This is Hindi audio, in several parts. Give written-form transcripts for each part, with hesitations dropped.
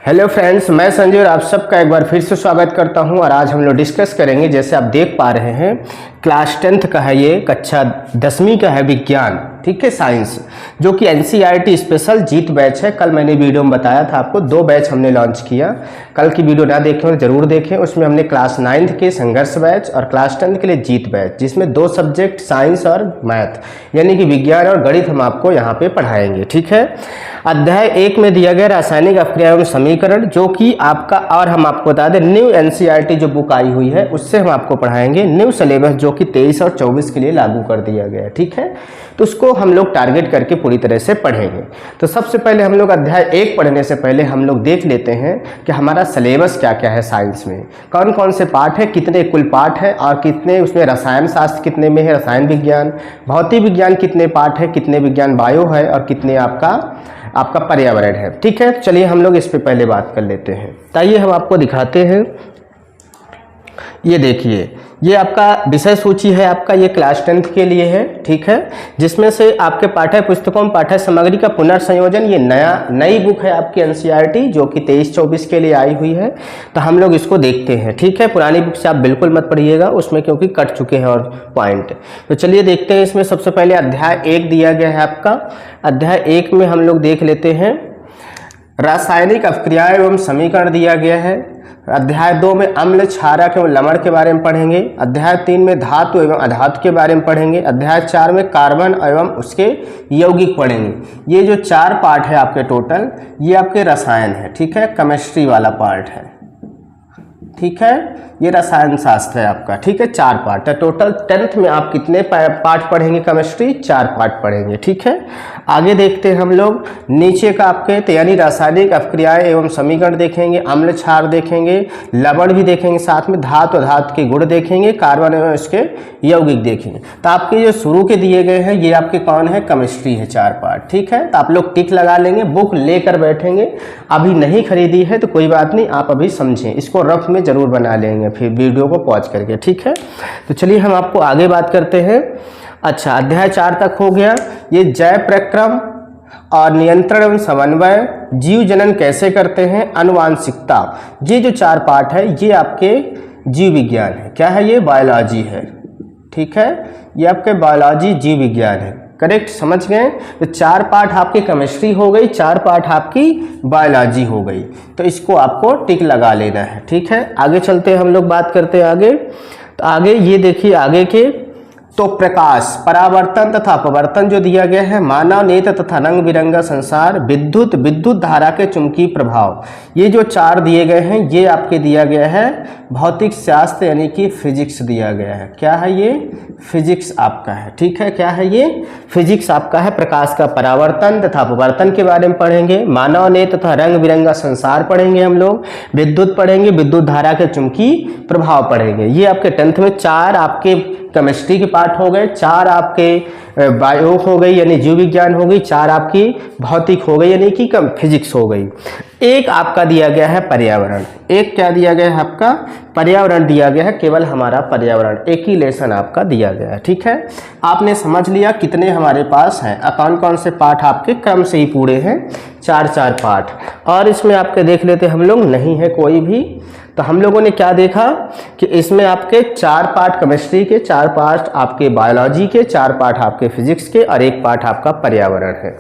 हेलो फ्रेंड्स, मैं संजय और आप सबका एक बार फिर से स्वागत करता हूं। और आज हम लोग डिस्कस करेंगे, जैसे आप देख पा रहे हैं, क्लास 10th का है, ये कक्षा 10वीं का है विज्ञान, ठीक है, साइंस, जो कि एनसीईआरटी स्पेशल जीत बैच है। कल मैंने वीडियो में बताया था आपको, 2 बैच हमने लॉन्च किया। कल की वीडियो ना देखें और ज़रूर देखें, उसमें हमने क्लास 9th के संघर्ष बैच और क्लास 10th के लिए जीत बैच, जिसमें 2 सब्जेक्ट साइंस और मैथ यानी कि विज्ञान और गणित हम आपको यहाँ पे पढ़ाएंगे, ठीक है। अध्याय 1 में दिया गया रासायनिक अभिक्रिया एवं समीकरण, जो कि आपका, और हम आपको बता दें न्यू एनसीईआरटी जो बुक आई हुई है उससे हम आपको पढ़ाएंगे। न्यू सिलेबस जो कि 23 और 24 के लिए लागू कर दिया गया है, ठीक है। तो उसको हम लोग टारगेट करके पूरी तरह से पढ़ेंगे। तो सबसे पहले हम लोग अध्याय 1 पढ़ने से पहले हम लोग देख लेते हैं कि हमारा सिलेबस क्या क्या है साइंस में, कौन कौन से पार्ट है, कितने कुल पार्ट है और कितने उसमें रसायन शास्त्र कितने में है, रसायन विज्ञान, भौतिक विज्ञान कितने पार्ट है, कितने विज्ञान बायो है और कितने आपका पर्यावरण है, ठीक है। चलिए हम लोग इस पे पहले बात कर लेते हैं। ताइए हम आपको दिखाते हैं। ये देखिए, ये आपका विषय सूची है, आपका ये क्लास 10th के लिए है, ठीक है, जिसमें से आपके पाठ्य पुस्तकों में पाठ्य सामग्री का पुनर्संयोजन, ये नई बुक है आपकी एनसीईआरटी जो कि 23-24 के लिए आई हुई है। तो हम लोग इसको देखते हैं, ठीक है। पुरानी बुक से आप बिल्कुल मत पढ़िएगा, उसमें क्योंकि कट चुके हैं और पॉइंट। तो चलिए देखते हैं। इसमें सबसे पहले अध्याय 1 दिया गया है आपका। अध्याय 1 में हम लोग देख लेते हैं रासायनिक अभिक्रियाएं एवं समीकरण दिया गया है। अध्याय 2 में अम्ल, क्षारक एवं लवण के बारे में पढ़ेंगे। अध्याय 3 में धातु एवं अधातु के बारे में पढ़ेंगे। अध्याय 4 में कार्बन एवं उसके यौगिक पढ़ेंगे। ये जो 4 पार्ट है आपके टोटल, ये आपके रसायन है, ठीक है, केमिस्ट्री वाला पार्ट है, ठीक है। ये रसायन शास्त्र है आपका, ठीक है। 4 पार्ट है टोटल। 10th में आप कितने पार्ट पढ़ेंगे केमिस्ट्री? 4 पार्ट पढ़ेंगे, ठीक है। आगे देखते हैं हम लोग नीचे का आपके, तो यानी रासायनिक अभिक्रियाएं एवं समीकरण देखेंगे, अम्ल क्षार देखेंगे, लवण भी देखेंगे, साथ में धातु अधातु के गुण देखेंगे, कार्बन एवं इसके यौगिक देखेंगे। तो आपके जो शुरू के दिए गए हैं ये आपके कौन है? केमिस्ट्री है, 4 पार्ट, ठीक है। तो आप लोग टिक लगा लेंगे, बुक लेकर बैठेंगे। अभी नहीं खरीदी है तो कोई बात नहीं, आप अभी समझें, इसको रफ में जरूर बना लेंगे फिर वीडियो को पॉज करके, ठीक है। तो चलिए हम आपको आगे बात करते हैं। अच्छा, अध्याय 4 तक हो गया। ये जैव प्रक्रम और नियंत्रण एवं समन्वय, जीव जनन कैसे करते हैं, आनुवांशिकता, ये जो 4 पार्ट है ये आपके जीव विज्ञान है। क्या है? ये बायोलॉजी है, ठीक है। ये आपके बायोलॉजी जीव विज्ञान है, करेक्ट, समझ गए। तो 4 पार्ट आपकी केमिस्ट्री हो गई, 4 पार्ट आपकी बायोलॉजी हो गई। तो इसको आपको टिक लगा लेना है, ठीक है। आगे चलते हैं, हम लोग बात करते हैं आगे। तो आगे ये देखिए, आगे के तो प्रकाश, परावर्तन तथा अपवर्तन जो दिया गया है, मानव नेत्र तथा रंग बिरंगा संसार, विद्युत धारा के चुंबकीय प्रभाव, ये जो 4 दिए गए हैं ये आपके दिया गया है भौतिक शास्त्र यानी कि फिजिक्स दिया गया है। क्या है? ये फिजिक्स आपका है, ठीक है। क्या है? ये फिजिक्स आपका है। प्रकाश का परावर्तन तथा अपवर्तन के बारे में पढ़ेंगे, मानव नेत्र तथा रंग बिरंगा संसार पढ़ेंगे हम लोग, विद्युत पढ़ेंगे, विद्युत धारा के चुंबकीय प्रभाव पढ़ेंगे। ये आपके 10th में 4 आपके केमिस्ट्री के पार्ट हो गए, 4 आपके बायो हो गई यानी जीव विज्ञान हो गई, 4 आपकी भौतिक हो गई यानी कि फिजिक्स हो गई। एक आपका दिया गया है पर्यावरण। एक क्या दिया गया है? आपका पर्यावरण दिया गया है, केवल हमारा पर्यावरण, एक ही लेसन आपका दिया गया है, ठीक है। आपने समझ लिया कितने हमारे पास हैं, कौन कौन से पार्ट आपके क्रम से ही पूरे हैं, 4 पार्ट। और इसमें आपके देख लेते हम लोग, नहीं है कोई भी। तो हम लोगों ने क्या देखा कि इसमें आपके 4 पार्ट केमिस्ट्री के, 4 पार्ट आपके बायोलॉजी के, 4 पार्ट आपके फिजिक्स के और 1 पार्ट आपका पर्यावरण है।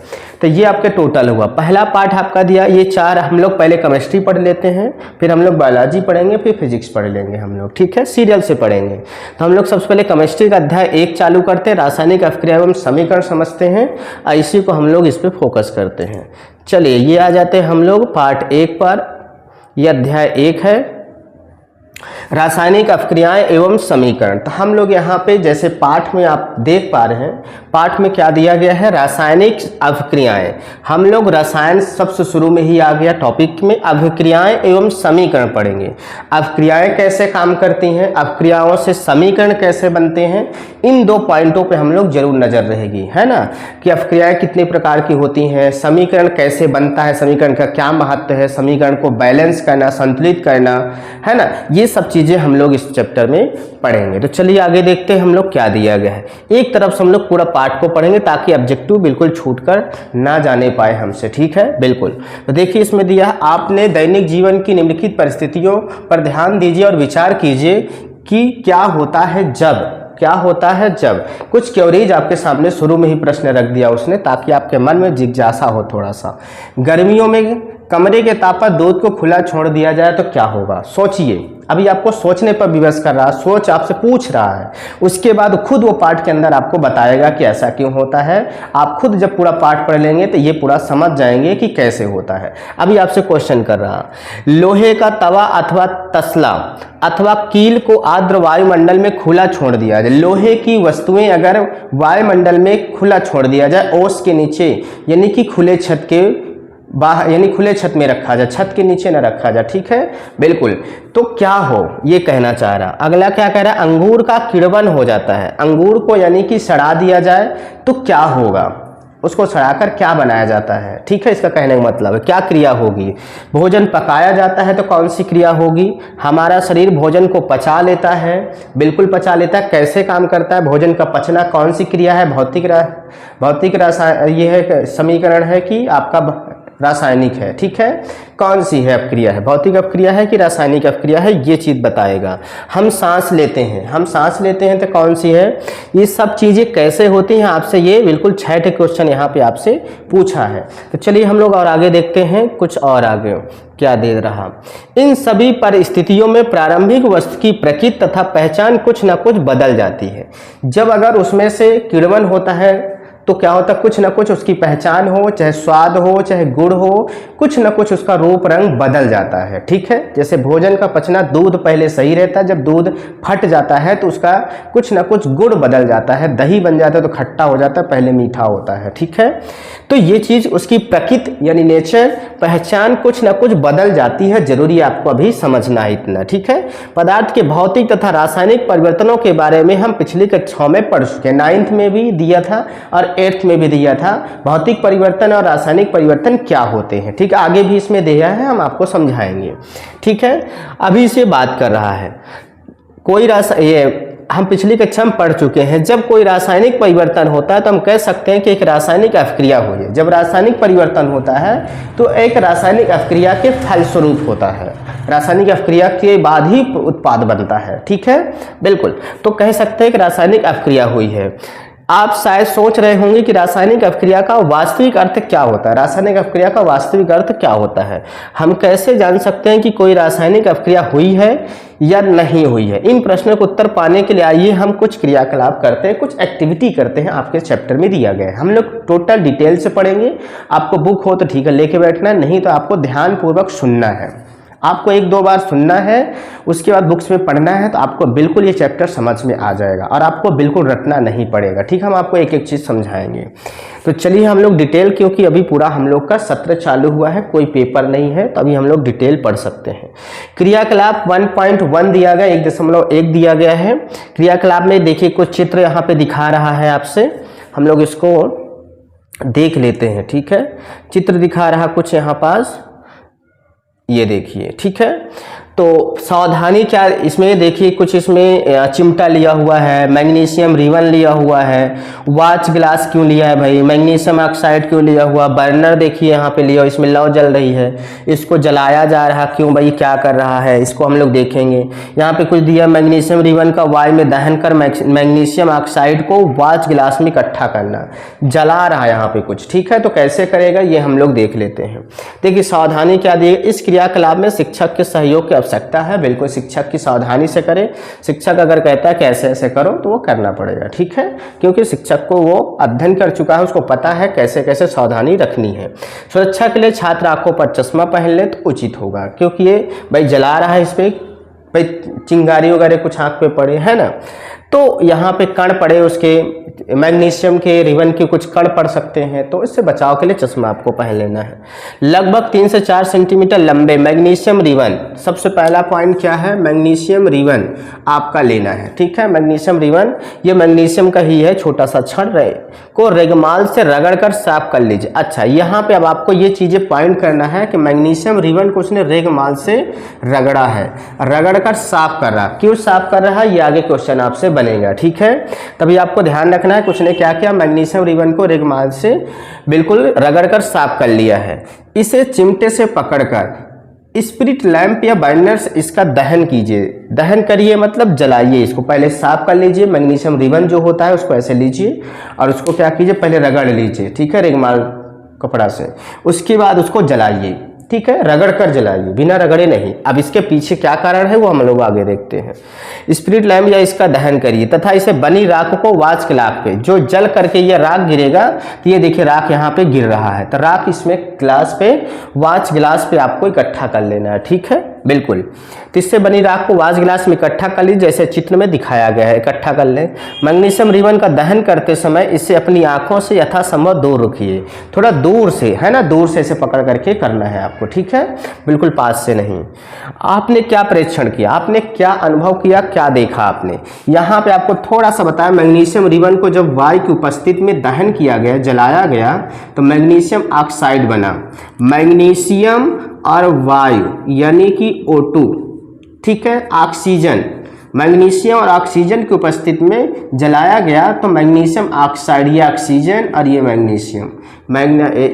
तो ये आपके टोटल हुआ। पहला पार्ट आपका दिया, ये 4 हम लोग पहले केमिस्ट्री पढ़ लेते हैं, फिर हम लोग बायोलॉजी पढ़ेंगे, फिर फिजिक्स पढ़ लेंगे हम लोग, ठीक है, सीरियल से पढ़ेंगे। तो हम लोग सबसे पहले केमिस्ट्री का अध्याय 1 चालू करते हैं, रासायनिक अभिक्रिया एवं समीकरण समझते हैं, इसी को हम लोग इस पर फोकस करते हैं। चलिए ये आ जाते हैं हम लोग पार्ट 1 पर। यह अध्याय 1 है, रासायनिक अभिक्रियाएं एवं समीकरण। तो हम लोग यहाँ पे जैसे पाठ में आप देख पा रहे हैं, पाठ में क्या दिया गया है? रासायनिक अभिक्रियाएं। हम लोग रसायन सबसे शुरू में ही आ गया टॉपिक में, अभिक्रियाएं एवं समीकरण पढ़ेंगे। अभिक्रियाएं कैसे काम करती हैं, अभिक्रियाओं से समीकरण कैसे बनते हैं, इन 2 पॉइंटों पे हम लोग जरूर नजर रहेगी, है ना, कि अभिक्रियाएं कितने प्रकार की होती हैं, समीकरण कैसे बनता है, समीकरण का क्या महत्व है, समीकरण को बैलेंस करना, संतुलित करना, है ना, ये सब चीज़ें हम लोग इस चैप्टर में पढ़ेंगे। तो चलिए आगे देखते हैं हम लोग क्या दिया गया है। एक तरफ से हम लोग पूरा पार्ट को पढ़ेंगे ताकि ऑब्जेक्टिव बिल्कुल छूट कर ना जाने पाए हमसे, ठीक है, बिल्कुल। तो देखिए इसमें दिया है, आपने दैनिक जीवन की निम्नलिखित परिस्थितियों पर ध्यान दीजिए और विचार कीजिए कि क्या होता है जब कुछ क्वेरीज आपके सामने शुरू में ही प्रश्न रख दिया उसने, ताकि आपके मन में जिज्ञासा हो थोड़ा सा। गर्मियों में कमरे के ताप पर दूध को खुला छोड़ दिया जाए तो क्या होगा? सोचिए, अभी आपको सोचने पर विवश कर रहा है, सोच आपसे पूछ रहा है, उसके बाद खुद वो पाठ के अंदर आपको बताएगा कि ऐसा क्यों होता है। आप खुद जब पूरा पाठ पढ़ लेंगे तो ये पूरा समझ जाएंगे कि कैसे होता है। अभी आपसे क्वेश्चन कर रहा, लोहे का तवा अथवा तसला अथवा कील को आर्द्र वायुमंडल में खुला छोड़ दिया जाए। लोहे की वस्तुएं अगर वायुमंडल में खुला छोड़ दिया जाए, ओस के नीचे यानी कि खुले छत के बाहर, यानी खुले छत में रखा जाए, छत के नीचे न रखा जाए, ठीक है, बिल्कुल, तो क्या हो ये कहना चाह रहा। अगला क्या कह रहा है, अंगूर का किण्वन हो जाता है, अंगूर को यानी कि सड़ा दिया जाए तो क्या होगा, उसको सड़ाकर क्या बनाया जाता है, ठीक है, इसका कहने का मतलब है क्या क्रिया होगी। भोजन पकाया जाता है तो कौन सी क्रिया होगी। हमारा शरीर भोजन को पचा लेता है, बिल्कुल पचा लेता है। कैसे काम करता है भोजन का पचना, कौन सी क्रिया है, भौतिक ये है समीकरण है कि आपका रासायनिक है, ठीक है, कौन सी है अपक्रिया है, भौतिक अपक्रिया है कि रासायनिक अपक्रिया है, ये चीज़ बताएगा। हम सांस लेते हैं तो कौन सी है, ये सब चीज़ें कैसे होती हैं, आपसे ये बिल्कुल 6 क्वेश्चन यहाँ पे आपसे पूछा है। तो चलिए हम लोग और आगे देखते हैं, कुछ और आगे क्या दे रहा। इन सभी परिस्थितियों में प्रारंभिक वस्तु की प्रकृति तथा पहचान कुछ न कुछ बदल जाती है। जब अगर उसमें से किण्वन होता है तो क्या होता है, कुछ ना कुछ उसकी पहचान हो, चाहे स्वाद हो, चाहे गुण हो, कुछ ना कुछ उसका रूप रंग बदल जाता है, ठीक है। जैसे भोजन का पचना, दूध पहले सही रहता है, जब दूध फट जाता है तो उसका कुछ ना कुछ गुण बदल जाता है, दही बन जाता है तो खट्टा हो जाता है, पहले मीठा होता है, ठीक है। तो ये चीज़ उसकी प्रकृति यानी नेचर, पहचान कुछ ना कुछ बदल जाती है, जरूरी आपको अभी समझना है इतना, ठीक है। पदार्थ के भौतिक तथा रासायनिक परिवर्तनों के बारे में हम पिछली कक्षाओं में पढ़ चुके हैं, 9th में भी दिया था और 8th में भी दिया था, भौतिक परिवर्तन और रासायनिक परिवर्तन क्या होते हैं, ठीक है, आगे भी इसमें दिया है, हम आपको समझाएंगे, ठीक है। अभी से बात कर रहा है, कोई ये हम पिछली कक्षा में पढ़ चुके हैं, जब कोई रासायनिक परिवर्तन होता है तो हम कह सकते हैं कि एक रासायनिक अपक्रिया हुई है। जब रासायनिक परिवर्तन होता है तो एक रासायनिक अपक्रिया के फलस्वरूप होता है, रासायनिक अपक्रिया के बाद ही उत्पाद बनता है, ठीक है, बिल्कुल। तो कह सकते हैं कि रासायनिक अपक्रिया हुई है। आप शायद सोच रहे होंगे कि रासायनिक अपक्रिया का वास्तविक अर्थ क्या होता है, रासायनिक अपक्रिया का वास्तविक अर्थ क्या होता है, हम कैसे जान सकते हैं कि कोई रासायनिक अपक्रिया हुई है या नहीं हुई है। इन प्रश्नों का उत्तर पाने के लिए आइए हम कुछ क्रियाकलाप करते हैं, कुछ एक्टिविटी करते हैं, आपके चैप्टर में दिया गया है। हम लोग टोटल डिटेल से पढ़ेंगे, आपको बुक हो तो ठीक है लेके बैठना है, नहीं तो आपको ध्यानपूर्वक सुनना है, आपको 1-2 बार सुनना है, उसके बाद बुक्स में पढ़ना है, तो आपको बिल्कुल ये चैप्टर समझ में आ जाएगा और आपको बिल्कुल रटना नहीं पड़ेगा, ठीक है। हम आपको एक एक चीज़ समझाएंगे। तो चलिए हम लोग डिटेल, क्योंकि अभी पूरा हम लोग का सत्र चालू हुआ है, कोई पेपर नहीं है, तो अभी हम लोग डिटेल पढ़ सकते हैं। क्रियाकलाप 1.1 दिया गया, 1.1 दिया गया है। क्रियाकलाप में देखिए कुछ चित्र यहाँ पे दिखा रहा है आपसे, हम लोग इसको देख लेते हैं, ठीक है। चित्र दिखा रहा कुछ यहाँ पास, ये देखिए, ठीक है। तो सावधानी क्या इसमें देखिए, कुछ इसमें चिमटा लिया हुआ है, मैग्नीशियम रिबन लिया हुआ है, वाच ग्लास क्यों लिया है भाई, मैग्नीशियम ऑक्साइड क्यों लिया हुआ, बर्नर देखिए यहाँ पे लिया, इसमें लौ जल रही है, इसको जलाया जा रहा क्यों भाई, क्या कर रहा है, इसको हम लोग देखेंगे। यहाँ पे कुछ दिया, मैग्नीशियम रिबन का वायु में दहन कर मैग्नीशियम ऑक्साइड को वाच ग्लास में इकट्ठा करना, जला रहा है यहाँ पे कुछ, ठीक है। तो कैसे करेगा ये हम लोग देख लेते हैं। देखिए सावधानी क्या दी, इस क्रियाकलाप में शिक्षक के सहयोग की आवश्यकता है, बिल्कुल शिक्षक की सावधानी से करें। शिक्षक अगर कहता है कि ऐसे ऐसे करो तो वो करना पड़ेगा, ठीक है, क्योंकि शिक्षक को वो अध्ययन कर चुका है, उसको पता है कैसे कैसे सावधानी रखनी है। सुरक्षा के लिए छात्र आंखों पर चश्मा पहन ले तो उचित होगा, क्योंकि ये भाई जला रहा है, इस पर भाई चिंगारी वगैरह कुछ आंख पे पड़े है ना। तो यहाँ पे कण पड़े उसके, मैग्नीशियम के रिबन के कुछ कण पड़ सकते हैं, तो इससे बचाव के लिए चश्मा आपको पहन लेना है। लगभग 3 से 4 सेंटीमीटर लंबे मैग्नीशियम रिबन, सबसे पहला पॉइंट क्या है, मैग्नीशियम रिबन आपका लेना है। ठीक है, मैग्नीशियम रिबन ये मैग्नीशियम का ही है, छोटा सा छड़ रहे को रेगमाल से रगड़ कर साफ कर लीजिए। अच्छा, यहाँ पे अब आपको ये चीजें पॉइंट करना है कि मैग्नीशियम रिबन को उसने रेगमाल से रगड़ा है, रगड़ कर साफ कर रहा। क्यों साफ कर रहा है, ये आगे क्वेश्चन आपसे बनेगा। ठीक है, तभी आपको ध्यान रखना है, कुछ ने क्या किया, मैग्नीशियम रिबन को रेगमाल से बिल्कुल रगड़ कर साफ कर लिया है। इसे चिमटे से पकड़कर स्पिरिट लैंप या बर्नर्स इसका दहन कीजिए। दहन करिए मतलब जलाइए, इसको पहले साफ कर लीजिए। मैग्नीशियम रिबन जो होता है उसको ऐसे लीजिए और उसको क्या कीजिए, पहले रगड़ लीजिए। ठीक है, रेगमाल कपड़ा से, उसके बाद उसको जलाइए। ठीक है, रगड़ कर जलाइए, बिना रगड़े नहीं। अब इसके पीछे क्या कारण है वो हम लोग आगे देखते हैं। स्पिरिट लैम्प या इसका दहन करिए तथा इसे बनी राख को वाच गिलास पे, जो जल करके ये राख गिरेगा, तो ये देखिए राख यहाँ पे गिर रहा है, तो राख इसमें गिलास पे, वाच गिलास पे आपको इकट्ठा कर लेना है। ठीक है, बिल्कुल। तो इससे बनी राख को वाच गिलास में इकट्ठा कर लीजिए, जैसे चित्र में दिखाया गया है, इकट्ठा कर लें। मैग्नीशियम रिबन का दहन करते समय इसे अपनी आंखों से यथासंभव दूर रखिए, थोड़ा दूर से, है ना, दूर से इसे पकड़ करके करना है आपको। ठीक है, बिल्कुल पास से नहीं। आपने क्या परीक्षण किया, आपने क्या अनुभव किया, क्या देखा आपने, यहाँ पे आपको थोड़ा सा बताया। मैग्नीशियम रिबन को जब वायु की उपस्थिति में दहन किया गया, जलाया गया, तो मैग्नीशियम ऑक्साइड बना। मैग्नीशियम और वायु यानी कि O2, ठीक है, ऑक्सीजन, मैग्नीशियम और ऑक्सीजन की उपस्थिति में जलाया गया तो मैग्नीशियम ऑक्साइड, ये ऑक्सीजन और ये मैग्नीशियम,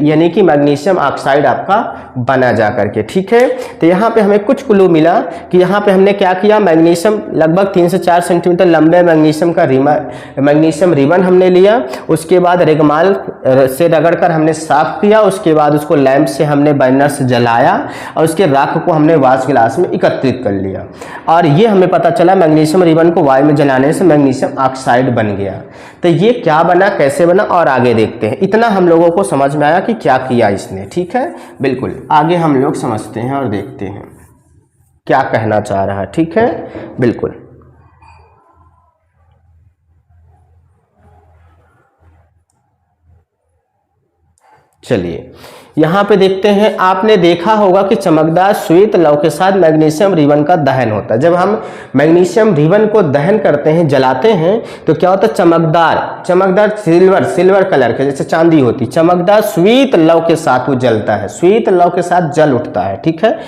यानी कि मैग्नीशियम ऑक्साइड आपका बना जा करके। ठीक है, तो यहाँ पे हमें कुछ क्लू मिला कि यहाँ पे हमने क्या किया, मैग्नीशियम लगभग 3 से 4 सेंटीमीटर लंबे मैग्नीशियम रिबन हमने लिया, उसके बाद रेगमाल से रगड़कर हमने साफ किया, उसके बाद उसको लैंप से हमने बर्नर से जलाया और उसके राख को हमने वाच गिलास में एकत्रित कर लिया, और ये हमें पता चला मैग्नीशियम रिबन को वायु में जलाने से मैग्नीशियम ऑक्साइड बन गया। तो ये क्या बना, कैसे बना, और आगे देखते हैं। इतना हम लोगों को समझ में आया कि क्या किया इसने। ठीक है, बिल्कुल, आगे हम लोग समझते हैं और देखते हैं क्या कहना चाह रहा है। ठीक है, बिल्कुल। चलिए यहाँ पे देखते हैं। आपने देखा होगा कि चमकदार श्वेत लौ के साथ मैग्नीशियम रिबन का दहन होता है। जब हम मैग्नीशियम रिबन को दहन करते हैं, जलाते हैं, तो क्या होता है, चमकदार सिल्वर कलर के, जैसे चांदी होती, चमकदार श्वेत लौ के साथ वो जलता है, श्वेत लौ के साथ जल उठता है। ठीक है,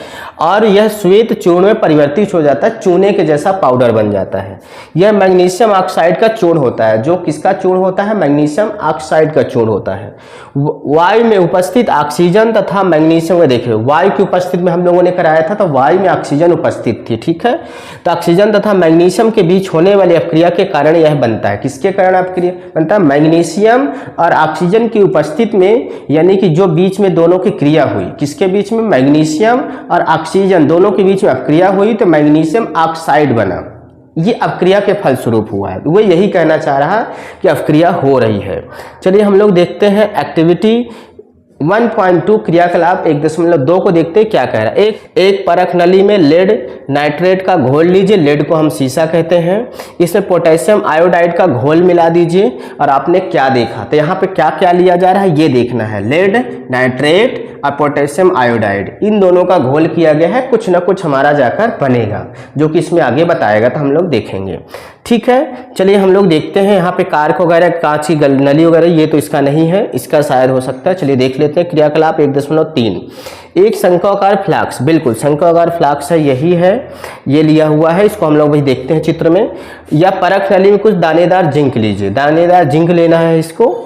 और यह श्वेत चूर्ण में परिवर्तित हो जाता है, चूने के जैसा पाउडर बन जाता है। यह मैग्नीशियम ऑक्साइड का चूर्ण होता है। जो किसका चूर्ण होता है, मैग्नीशियम ऑक्साइड का चूर्ण होता है। वायु में उपस्थित ऑक्सीजन तथा मैग्नीशियम को देखिए, वायु की उपस्थिति में हम लोगों ने कराया था, तो वायु में ऑक्सीजन उपस्थित थी। ठीक है, तो ऑक्सीजन तथा मैग्नीशियम के बीच होने वाली अपक्रिया के कारण यह बनता है। किसके कारण अपक्रिया बनता है, मैग्नीशियम और ऑक्सीजन की उपस्थिति में, यानी कि जो बीच में दोनों की क्रिया हुई, किसके बीच में, मैग्नीशियम और ऑक्सीजन दोनों के बीच में अपक्रिया हुई, तो मैग्नीशियम ऑक्साइड बना। ये अपक्रिया के फलस्वरूप हुआ है। वो यही कहना चाह रहा है कि अपक्रिया हो रही है। चलिए हम लोग देखते हैं एक्टिविटी 1.2 क्रियाकलाप 1.2 को देखते हैं क्या कह रहा है। एक परख नली में लेड नाइट्रेट का घोल लीजिए, लेड को हम सीसा कहते हैं, इसमें पोटेशियम आयोडाइड का घोल मिला दीजिए, और आपने क्या देखा, तो यहाँ पे क्या क्या लिया जा रहा है ये देखना है। लेड नाइट्रेट और पोटेशियम आयोडाइड, इन दोनों का घोल किया गया है, कुछ ना कुछ हमारा जाकर बनेगा, जो कि इसमें आगे बताएगा, तो हम लोग देखेंगे। ठीक है, चलिए हम लोग देखते हैं। यहाँ पे कार्क वगैरह, कांच की नली वगैरह, ये तो इसका नहीं है, इसका शायद हो सकता है। चलिए देख लेते हैं। क्रियाकलाप 1.3, एक शंक्वाकार फ्लास्क, बिल्कुल शंक्वाकार फ्लास्क है, यही है, ये लिया हुआ है, इसको हम लोग वही देखते हैं चित्र में। या परख नली में कुछ दानेदार जिंक लीजिए, दानेदार जिंक लेना है इसको।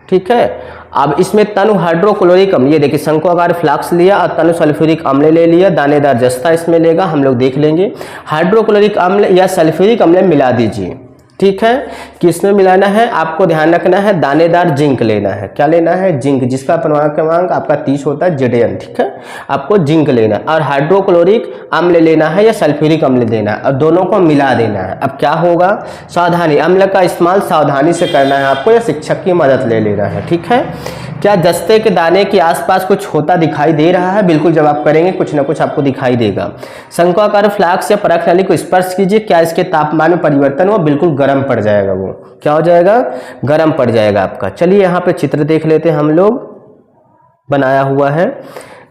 ठीक है, अब इसमें तनु हाइड्रोक्लोरिक अम्ल, ये देखिए शंक्वाकार फ्लास्क लिया और तनु सल्फ्यूरिक अम्ल ले लिया, दानेदार जस्ता इसमें लेगा, हम लोग देख लेंगे। हाइड्रोक्लोरिक अम्ल या सल्फ्यूरिक अम्ल मिला दीजिए, ठीक है। किसमें मिलाना है, आपको ध्यान रखना है दानेदार जिंक लेना है। क्या लेना है, जिंक, जिसका परमाणु क्रमांक आपका 30 होता है Zn, ठीक है। आपको जिंक लेना है और हाइड्रोक्लोरिक अम्ल लेना है या सल्फ्यूरिक अम्ल देना है और दोनों को मिला देना है। अब क्या होगा, सावधानी, अम्ल का इस्तेमाल सावधानी से करना है आपको या शिक्षक की मदद ले लेना है, ठीक है। क्या जस्ते के दाने के आसपास कुछ होता दिखाई दे रहा है, बिल्कुल जब आप करेंगे कुछ ना कुछ आपको दिखाई देगा। शंक्वाकार फ्लास्क या परख नली को स्पर्श कीजिए, क्या इसके तापमान में परिवर्तन हो, बिल्कुल गर्म पड़ जाएगा, वो क्या हो जाएगा, गर्म पड़ जाएगा आपका। चलिए यहाँ पे चित्र देख लेते हैं हम लोग, बनाया हुआ है।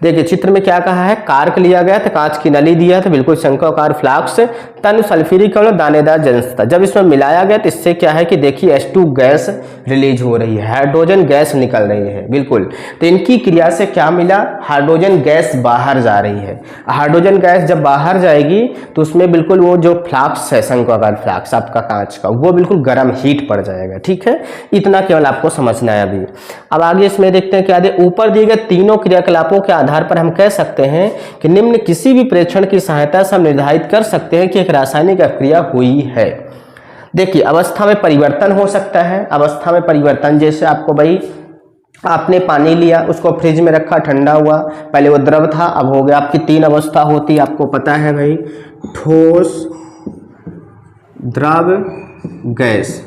देखिए चित्र में क्या कहा है, कार्क लिया गया था, कांच की नली दिया था, बिल्कुल शंक्वाकार फ्लास्क, तन सल्फ्यूरिक अम्ल दानेदार जंस था। जब इसमें मिलाया गया तो इससे क्या है कि देखिए H2 गैस रिलीज हो रही है, हाइड्रोजन गैस निकल रही है, बिल्कुल। तो इनकी क्रिया से क्या मिला, हाइड्रोजन गैस बाहर जा रही है। हाइड्रोजन गैस जब बाहर जाएगी तो उसमें बिल्कुल वो जो फ्लास्क है, शंक्वाकार फ्लास्क आपका कांच का, वो बिल्कुल गर्म हीट पड़ जाएगा, ठीक है। इतना केवल आपको समझना है अभी। अब आगे इसमें देखते हैं क्या दे, ऊपर दिए गए तीनों क्रियाकलापों के आधार पर हम कह सकते हैं कि निम्न किसी भी प्रेक्षण की सहायता से हम निर्धारित कर सकते हैं कि एक रासायनिक अभिक्रिया हुई है। देखिए अवस्था में परिवर्तन हो सकता है, अवस्था में परिवर्तन जैसे आपको भाई, आपने पानी लिया, उसको फ्रिज में रखा, ठंडा हुआ, पहले वो द्रव था, अब हो गया। आपकी 3 अवस्था होती है, आपको पता है भाई, ठोस, द्रव, गैस,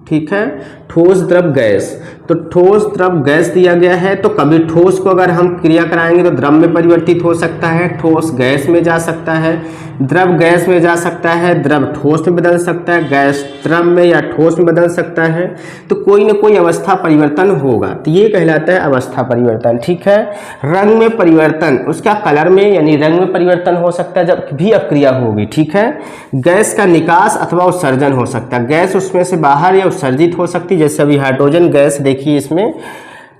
ठीक है, ठोस द्रव गैस। तो ठोस द्रव गैस दिया गया है, तो कभी ठोस को अगर हम क्रिया कराएंगे तो द्रव में परिवर्तित हो सकता है, ठोस गैस में जा सकता है, द्रव गैस में जा सकता है, द्रव ठोस में बदल सकता है, गैस द्रव में या ठोस में बदल सकता है। तो कोई ना कोई अवस्था परिवर्तन होगा, तो ये कहलाता है अवस्था परिवर्तन, ठीक है। रंग में परिवर्तन, उसका कलर में यानी रंग में परिवर्तन हो सकता है जब भी अभिक्रिया होगी, ठीक है। गैस का निकास अथवा उत्सर्जन हो सकता है, गैस उसमें से बाहर या उत्सर्जित हो सकती है, जैसे अभी हाइड्रोजन गैस देखिए इसमें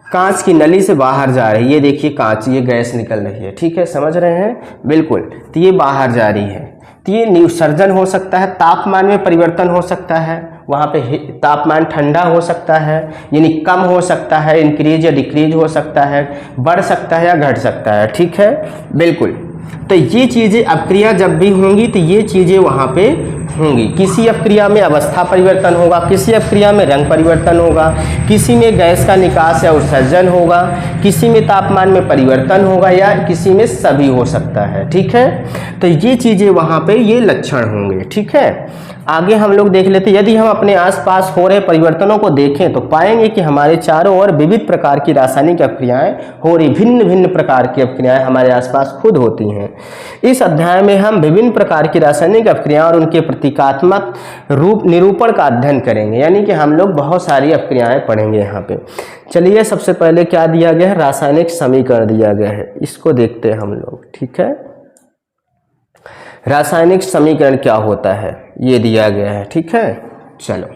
कांच की नली से बाहर जा रही है, ये देखिए कांच, ये गैस निकल रही है, ठीक है, समझ रहे हैं, बिल्कुल। तो ये बाहर जा रही है, तो ये निउत्सर्जन हो सकता है। तापमान में परिवर्तन हो सकता है, वहाँ पे तापमान ठंडा हो सकता है, यानी कम हो सकता है, इंक्रीज या डिक्रीज हो सकता है, बढ़ सकता है या घट सकता है, ठीक है, बिल्कुल। तो ये चीज़ें अभिक्रिया जब भी होंगी तो ये चीज़ें वहाँ पे होंगी। किसी अभिक्रिया में अवस्था परिवर्तन होगा, किसी अभिक्रिया में रंग परिवर्तन होगा, किसी में गैस का निकास या उत्सर्जन होगा, किसी में तापमान में परिवर्तन होगा या किसी में सभी हो सकता है, ठीक है। तो ये चीज़ें वहाँ पे ये लक्षण होंगे, ठीक है। आगे हम लोग देख लेते हैं, यदि हम अपने आसपास हो रहे परिवर्तनों को देखें तो पाएंगे कि हमारे चारों ओर विविध प्रकार की रासायनिक अभिक्रियाएं हो रही, भिन्न भिन्न प्रकार की अभिक्रियाएं हमारे आसपास खुद होती हैं। इस अध्याय में हम विभिन्न प्रकार की रासायनिक अभिक्रियाएं और उनके प्रतीकात्मक रूप निरूपण का अध्ययन करेंगे, यानी कि हम लोग बहुत सारी अभिक्रियाएं पढ़ेंगे यहाँ पे। चलिए सबसे पहले क्या दिया गया है, रासायनिक समीकरण दिया गया है, इसको देखते हैं हम लोग, ठीक है। रासायनिक समीकरण क्या होता है ये दिया गया है, ठीक है। चलो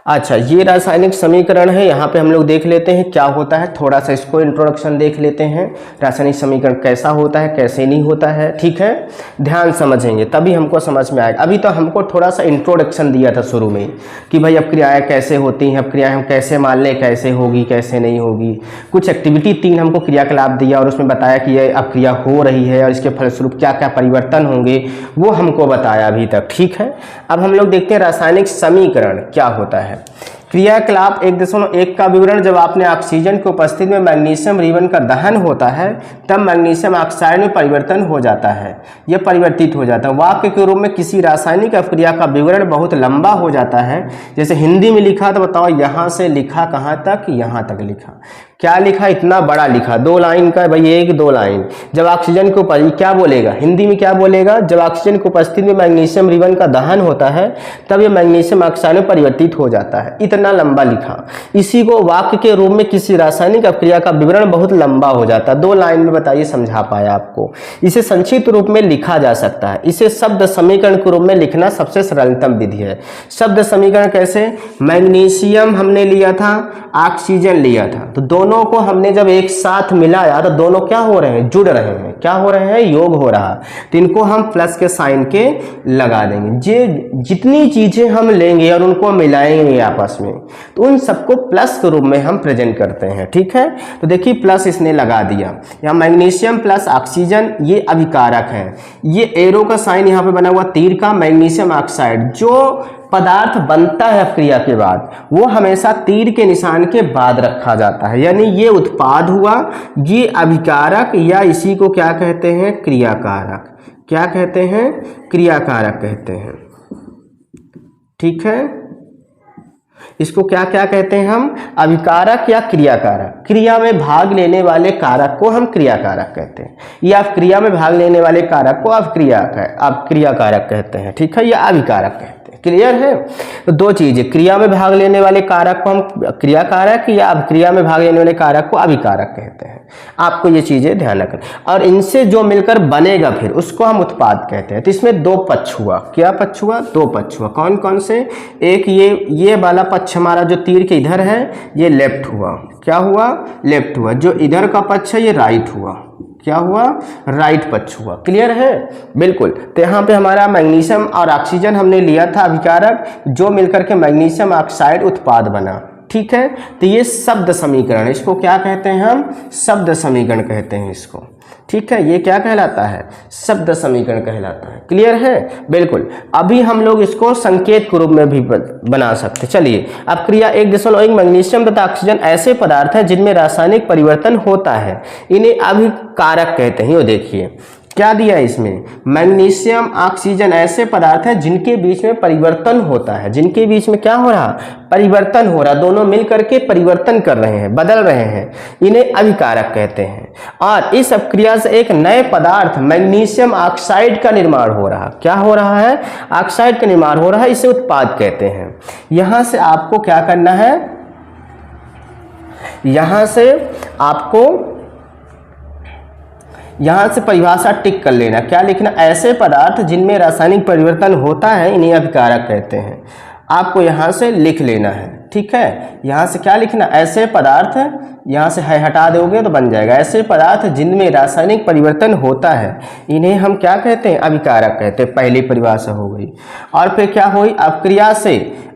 अच्छा, ये रासायनिक समीकरण है, यहाँ पे हम लोग देख लेते हैं क्या होता है, थोड़ा सा इसको इंट्रोडक्शन देख लेते हैं। रासायनिक समीकरण कैसा होता है, कैसे नहीं होता है, ठीक है, ध्यान समझेंगे तभी हमको समझ में आएगा। अभी तो हमको थोड़ा सा इंट्रोडक्शन दिया था शुरू में कि भाई अभिक्रियाएं कैसे होती हैं, अभिक्रियाएं हम कैसे मान लें, कैसे होगी कैसे नहीं होगी। कुछ एक्टिविटी 3 हमको क्रियाकलाप दिया और उसमें बताया कि ये अभिक्रिया हो रही है और इसके फलस्वरूप क्या क्या परिवर्तन होंगे, वो हमको बताया अभी तक, ठीक है। अब हम लोग देखते हैं रासायनिक समीकरण क्या होता है। क्रियाकलाप 1.1 का विवरण, जब आपने ऑक्सीजन की उपस्थिति में मैग्नीशियम रिबन का दहन होता है तब मैग्नीशियम ऑक्साइड में परिवर्तन हो जाता है, यह परिवर्तित हो जाता है। वाक्य के रूप में किसी रासायनिक अभिक्रिया का विवरण बहुत लंबा हो जाता है, जैसे हिंदी में लिखा तो बताओ यहाँ से लिखा कहाँ तक, यहाँ तक लिखा, क्या लिखा, इतना बड़ा लिखा, 2 लाइन का भाई, 1-2 लाइन। जब ऑक्सीजन को क्या बोलेगा हिंदी में, क्या बोलेगा, जब ऑक्सीजन की उपस्थिति में मैग्नीशियम रिबन का दहन होता है तब ये मैग्नीशियम ऑक्साइड में परिवर्तित हो जाता है, इतना लंबा लिखा। इसी को वाक्य के रूप में किसी रासायनिक अभिक्रिया का विवरण बहुत लंबा हो जाता है, 2 लाइन में बताइए, समझा पाया आपको। इसे संक्षिप्त रूप में लिखा जा सकता है, इसे शब्द समीकरण के रूप में लिखना सबसे सरलतम विधि है। शब्द समीकरण कैसे, मैग्नीशियम हमने लिया था, ऑक्सीजन लिया था, तो दोनों दोनों को हमने जब एक साथ मिलाया तो दोनों क्या हो रहे हैं, जुड़ रहे हैं, क्या हो रहे हैं, योग हो रहा। तो इनको हम प्लस के साइन के लगा देंगे। ये जितनी चीजें हम लेंगे और उनको मिलाएंगे आपस में तो उन सबको प्लस के रूप में हम प्रेजेंट करते हैं, ठीक है। तो देखिए प्लस इसने लगा दिया, यहाँ मैग्नीशियम प्लस ऑक्सीजन ये अभिकारक है। ये एरो का साइन यहाँ पे बना हुआ तीर का, मैग्नीशियम ऑक्साइड जो पदार्थ बनता है क्रिया के बाद वो हमेशा तीर के निशान के बाद रखा जाता है, यानी ये उत्पाद हुआ, ये अभिकारक या इसी को क्या कहते हैं, क्रियाकारक। क्या कहते हैं, क्रियाकारक कहते हैं, ठीक है। इसको क्या क्या कहते हैं हम, अभिकारक या क्रियाकारक। क्रिया में भाग लेने वाले कारक को हम क्रियाकारक कहते हैं, या आप क्रिया में भाग लेने वाले कारक को आप क्रियाकारक कहते हैं, ठीक है, या अभिकारक कहते हैं। क्लियर है। तो दो चीजें, क्रिया में भाग लेने वाले कारक को हम क्रियाकारक या अब क्रिया में भाग लेने वाले कारक को अभिकारक कहते हैं। आपको ये चीजें ध्यान रखना। और इनसे जो मिलकर बनेगा फिर उसको हम उत्पाद कहते हैं। तो इसमें दो पक्ष हुआ, क्या पक्ष हुआ, दो पक्ष हुआ। कौन कौन से, एक ये वाला पक्ष हमारा जो तीर के इधर है ये लेफ्ट हुआ, क्या हुआ, लेफ्ट हुआ। जो इधर का पक्ष है ये राइट हुआ, क्या हुआ, राइट पक्ष हुआ। क्लियर है, बिल्कुल। तो यहाँ पे हमारा मैग्नीशियम और ऑक्सीजन हमने लिया था अभिकारक, जो मिलकर के मैग्नीशियम ऑक्साइड उत्पाद बना, ठीक है। तो ये शब्द समीकरण, इसको क्या कहते हैं हम, शब्द समीकरण कहते हैं इसको, ठीक है। ये क्या कहलाता है, शब्द समीकरण कहलाता है। क्लियर है, बिल्कुल। अभी हम लोग इसको संकेत के रूप में भी बना सकते। चलिए अब क्रिया 1.1 मैग्नीशियम तथा ऑक्सीजन ऐसे पदार्थ हैं जिनमें रासायनिक परिवर्तन होता है, इन्हें अभिकारक कहते हैं। ये देखिए क्या दिया है इसमें, मैग्नीशियम ऑक्सीजन ऐसे पदार्थ हैं जिनके बीच में परिवर्तन होता है, जिनके बीच में क्या हो रहा, परिवर्तन हो रहा, दोनों मिलकर के परिवर्तन कर रहे हैं, बदल रहे हैं, इन्हें अभिकारक कहते हैं। और इस अपक्रिया से एक नए पदार्थ मैग्नीशियम ऑक्साइड का निर्माण हो रहा, क्या हो रहा है, ऑक्साइड का निर्माण हो रहा है, इसे उत्पाद कहते हैं। यहां से आपको क्या करना है, यहां से आपको यहां से परिभाषा टिक कर लेना, क्या लिखना, ऐसे पदार्थ जिनमें रासायनिक परिवर्तन होता है इन्हें अभिकारक कहते हैं। आपको यहां से लिख लेना है, ठीक है। यहां से क्या लिखना, ऐसे पदार्थ, यहां से है हटा दोगे तो बन जाएगा, ऐसे पदार्थ जिनमें रासायनिक परिवर्तन होता है इन्हें हम क्या कहते हैं, अभिकारक कहते हैं। पहली परिभाषा हो गई। और फिर क्या हुई,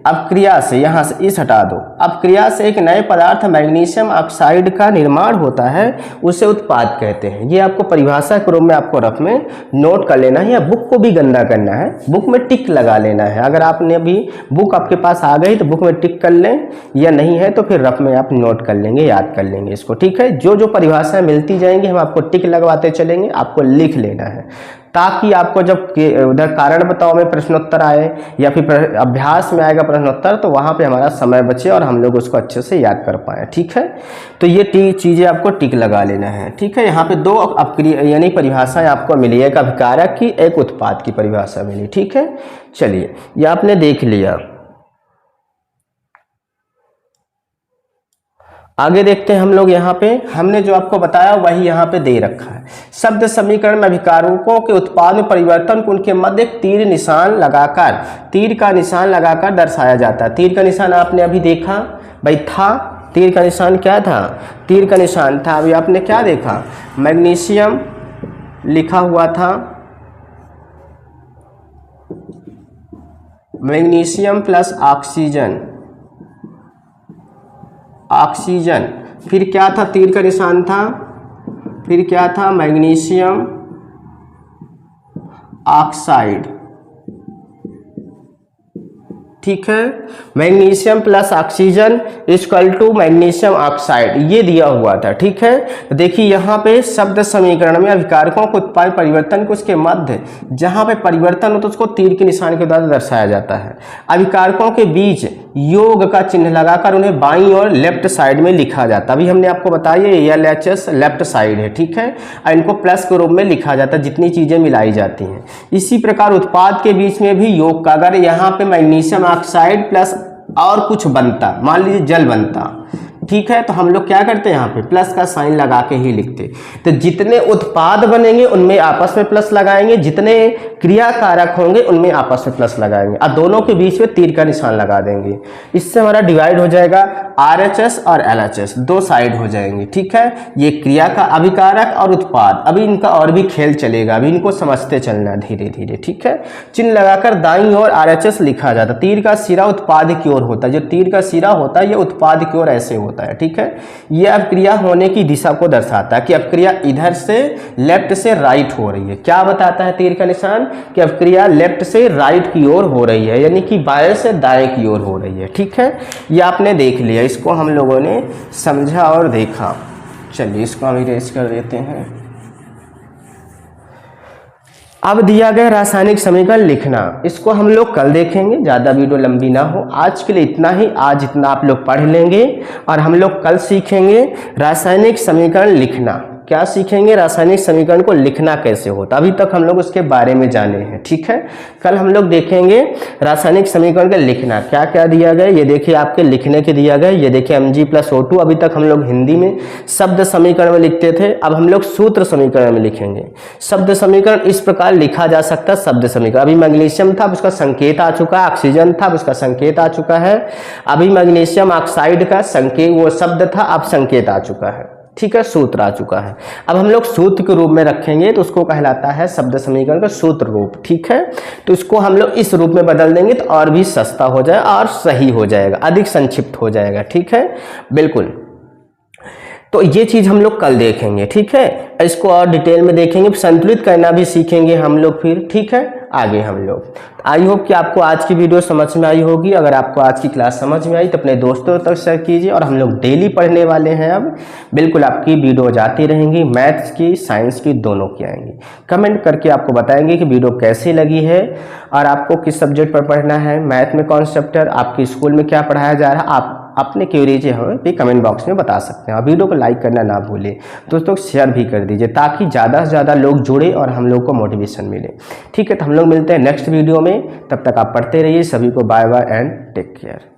अपक्रिया से यहाँ से इस हटा दो, अपक्रिया से एक नए पदार्थ मैग्नीशियम ऑक्साइड का निर्माण होता है, उसे उत्पाद कहते हैं। ये आपको परिभाषा के रूप में आपको रफ में नोट कर लेना है, या बुक को भी गंदा करना है, बुक में टिक लगा लेना है। अगर आपने अभी बुक आपके पास आ गई तो बुक में टिक कर लें, या नहीं है तो फिर रफ में आप नोट कर लेंगे, याद कर लेंगे इसको, ठीक है। जो जो परिभाषाएं मिलती जाएंगी हम आपको टिक लगवाते चलेंगे, आपको लिख लेना है, ताकि आपको जब उधर कारण बताओ में प्रश्नोत्तर आए या फिर अभ्यास में आएगा प्रश्नोत्तर तो वहाँ पे हमारा समय बचे और हम लोग उसको अच्छे से याद कर पाए, ठीक है। तो ये चीज़ें आपको टिक लगा लेना है, ठीक है। यहाँ पे दो अपक्रिया यानी परिभाषाएं आपको मिली, एक अभिकारक की, एक उत्पाद की परिभाषा मिली, ठीक है। चलिए ये आपने देख लिया। आगे देखते हैं हम लोग, यहाँ पे हमने जो आपको बताया वही यहाँ पे दे रखा है। शब्द समीकरण में अभिकारकों के उत्पाद में परिवर्तन को उनके मध्य एक तीर का निशान लगाकर दर्शाया जाता है। तीर का निशान आपने अभी देखा भाई था, तीर का निशान क्या था, तीर का निशान था, अभी आपने क्या देखा, मैग्नीशियम लिखा हुआ था, मैग्नीशियम प्लस ऑक्सीजन, फिर क्या था, तीर का निशान था, फिर क्या था, मैग्नीशियम ऑक्साइड, ठीक है। Magnesium plus oxygen equal to magnesium oxide, ये दिया हुआ था, ठीक है। तो देखिए यहाँ पे शब्द समीकरण में अभिकारकों को उत्पाद परिवर्तन को उसके मध्य जहाँ पे परिवर्तन हो तो उसको तीर के निशान के द्वारा दर्शाया जाता है। अभिकारकों के बीच योग का चिन्ह लगाकर उन्हें बाईं और लेफ्ट साइड में लिखा जाता है। अभी हमने आपको बताया LHS लेफ्ट साइड है, ठीक है, और इनको प्लस के रूप में लिखा जाता है जितनी चीजें मिलाई जाती हैं। इसी प्रकार उत्पाद के बीच में भी योग का, अगर यहाँ पे मैग्नीशियम ऑक्साइड प्लस और कुछ बनता, मान लीजिए जल बनता, ठीक है। तो हम लोग क्या करते हैं यहाँ पे प्लस का साइन लगा के ही लिखते। तो जितने उत्पाद बनेंगे उनमें आपस में प्लस लगाएंगे, जितने क्रिया कारक होंगे उनमें आपस में प्लस लगाएंगे और दोनों के बीच में तीर का निशान लगा देंगे। इससे हमारा डिवाइड हो जाएगा RHS और LHS, दो साइड हो जाएंगे। ठीक है, ये क्रिया का अभिकारक और उत्पाद। अभी इनका और भी खेल चलेगा, अभी इनको समझते चलना धीरे धीरे। ठीक है, चिन्ह लगाकर दाईं ओर RHS लिखा जाता है। तीर का सिरा उत्पाद की ओर होता है, जो तीर का सिरा होता है ये उत्पाद की ओर ऐसे होता है। ठीक है, ये अब क्रिया होने की दिशा को दर्शाता है कि अब क्रिया इधर से लेफ्ट से राइट हो रही है। क्या बताता है तीर का निशान कि अब क्रिया लेफ्ट से राइट की ओर हो रही है, यानी कि बाएं से दाएं की ओर हो रही है। ठीक है, ये आपने देख लिया, इसको हम लोगों ने समझा और देखा। चलिए इसको हम इरेज कर देते हैं। अब दिया गया रासायनिक समीकरण लिखना, इसको हम लोग कल देखेंगे, ज़्यादा वीडियो लंबी ना हो। आज के लिए इतना ही, आज इतना आप लोग पढ़ लेंगे और हम लोग कल सीखेंगे रासायनिक समीकरण लिखना। क्या सीखेंगे? रासायनिक समीकरण को लिखना कैसे होता, अभी तक हम लोग उसके बारे में जाने हैं। ठीक है, कल हम लोग देखेंगे रासायनिक समीकरण का लिखना। क्या क्या दिया गया, ये देखिए आपके लिखने के दिया गया, ये देखिए Mg+O2। अभी तक हम लोग हिंदी में शब्द समीकरण में लिखते थे, अब हम लोग सूत्र समीकरण में लिखेंगे। शब्द समीकरण इस प्रकार लिखा जा सकता है, शब्द समीकरण। अभी मैग्नीशियम था, उसका संकेत आ चुका है, ऑक्सीजन था, उसका संकेत आ चुका है। अभी मैग्नीशियम ऑक्साइड का संकेत, वो शब्द था, अब संकेत आ चुका है। ठीक है, सूत्र आ चुका है। अब हम लोग सूत्र के रूप में रखेंगे तो उसको कहलाता है शब्द समीकरण का सूत्र रूप। ठीक है, तो इसको हम लोग इस रूप में बदल देंगे तो और भी सस्ता हो जाए और सही हो जाएगा, अधिक संक्षिप्त हो जाएगा। ठीक है, बिल्कुल। तो ये चीज़ हम लोग कल देखेंगे। ठीक है, इसको और डिटेल में देखेंगे, संतुलित करना भी सीखेंगे हम लोग फिर। ठीक है, आगे हम लोग। आई होप कि आपको आज की वीडियो समझ में आई होगी। अगर आपको आज की क्लास समझ में आई तो अपने दोस्तों तक शेयर कीजिए। और हम लोग डेली पढ़ने वाले हैं, अब बिल्कुल आपकी वीडियो जाती रहेंगी, मैथ्स की साइंस की दोनों की आएंगी। कमेंट करके आपको बताएंगे कि वीडियो कैसी लगी है और आपको किस सब्जेक्ट पर पढ़ना है, मैथ में कौन चैप्टर, आपके स्कूल में क्या पढ़ाया जा रहा है। आप अपने क्वेरीज हमें भी कमेंट बॉक्स में बता सकते हैं। और वीडियो को लाइक करना ना भूलें, दोस्तों शेयर भी कर दीजिए ताकि ज़्यादा से ज़्यादा लोग जुड़े और हम लोग को मोटिवेशन मिले। ठीक है, तो हम लोग मिलते हैं नेक्स्ट वीडियो में, तब तक आप पढ़ते रहिए। सभी को bye bye and take care.